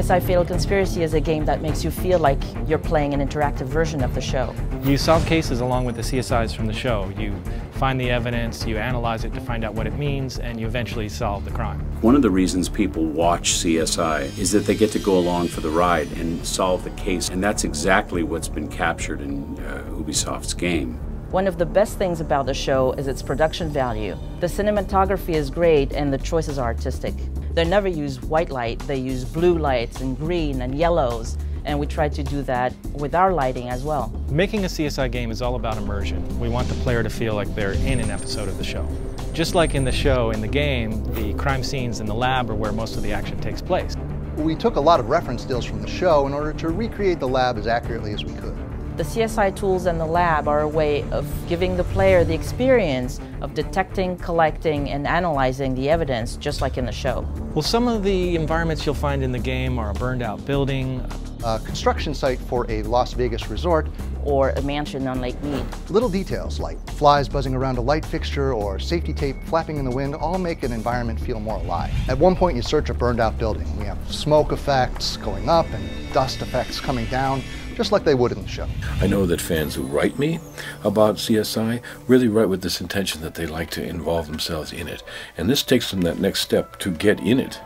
CSI Fatal Conspiracy is a game that makes you feel like you're playing an interactive version of the show. You solve cases along with the CSIs from the show. You find the evidence, you analyze it to find out what it means, and you eventually solve the crime. One of the reasons people watch CSI is that they get to go along for the ride and solve the case, and that's exactly what's been captured in Ubisoft's game. One of the best things about the show is its production value. The cinematography is great and the choices are artistic. They never use white light, they use blue lights and green and yellows, and we try to do that with our lighting as well. Making a CSI game is all about immersion. We want the player to feel like they're in an episode of the show. Just like in the show, in the game, the crime scenes in the lab are where most of the action takes place. We took a lot of reference stills from the show in order to recreate the lab as accurately as we could. The CSI tools in the lab are a way of giving the player the experience of detecting, collecting, and analyzing the evidence, just like in the show. Well, some of the environments you'll find in the game are a burned out building, a construction site for a Las Vegas resort, or a mansion on Lake Mead. Little details like flies buzzing around a light fixture or safety tape flapping in the wind all make an environment feel more alive. At one point you search a burned out building. We have smoke effects going up and dust effects coming down, just like they would in the show. I know that fans who write me about CSI really write with this intention that they like to involve themselves in it. And this takes them that next step to get in it.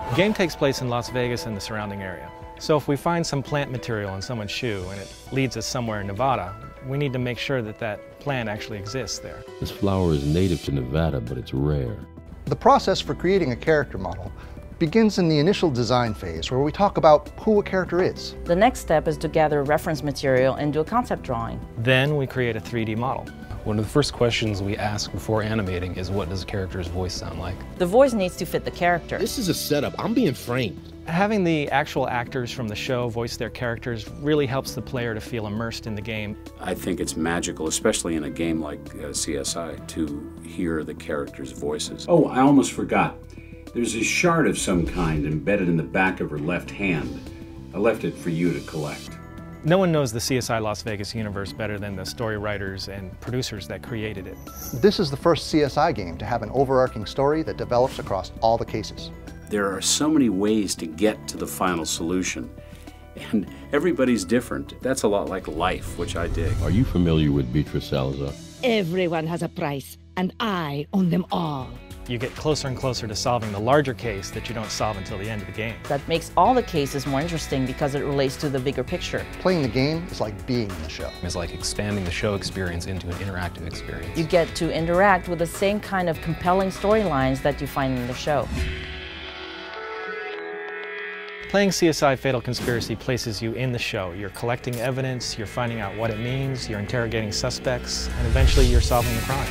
The game takes place in Las Vegas and the surrounding area. So if we find some plant material in someone's shoe and it leads us somewhere in Nevada, we need to make sure that that plant actually exists there. This flower is native to Nevada, but it's rare. The process for creating a character model begins in the initial design phase, where we talk about who a character is. The next step is to gather reference material and do a concept drawing. Then we create a 3D model. One of the first questions we ask before animating is, what does a character's voice sound like? The voice needs to fit the character. This is a setup. I'm being framed. Having the actual actors from the show voice their characters really helps the player to feel immersed in the game. I think it's magical, especially in a game like CSI, to hear the characters' voices. Oh, I almost forgot. There's a shard of some kind embedded in the back of her left hand. I left it for you to collect. No one knows the CSI Las Vegas universe better than the story writers and producers that created it. This is the first CSI game to have an overarching story that develops across all the cases. There are so many ways to get to the final solution, and everybody's different. That's a lot like life, which I dig. Are you familiar with Beatrice Salazar? Everyone has a price, and I own them all. You get closer and closer to solving the larger case that you don't solve until the end of the game. That makes all the cases more interesting because it relates to the bigger picture. Playing the game is like being in the show. It's like expanding the show experience into an interactive experience. You get to interact with the same kind of compelling storylines that you find in the show. Playing CSI Fatal Conspiracy places you in the show. You're collecting evidence, you're finding out what it means, you're interrogating suspects, and eventually you're solving the crime.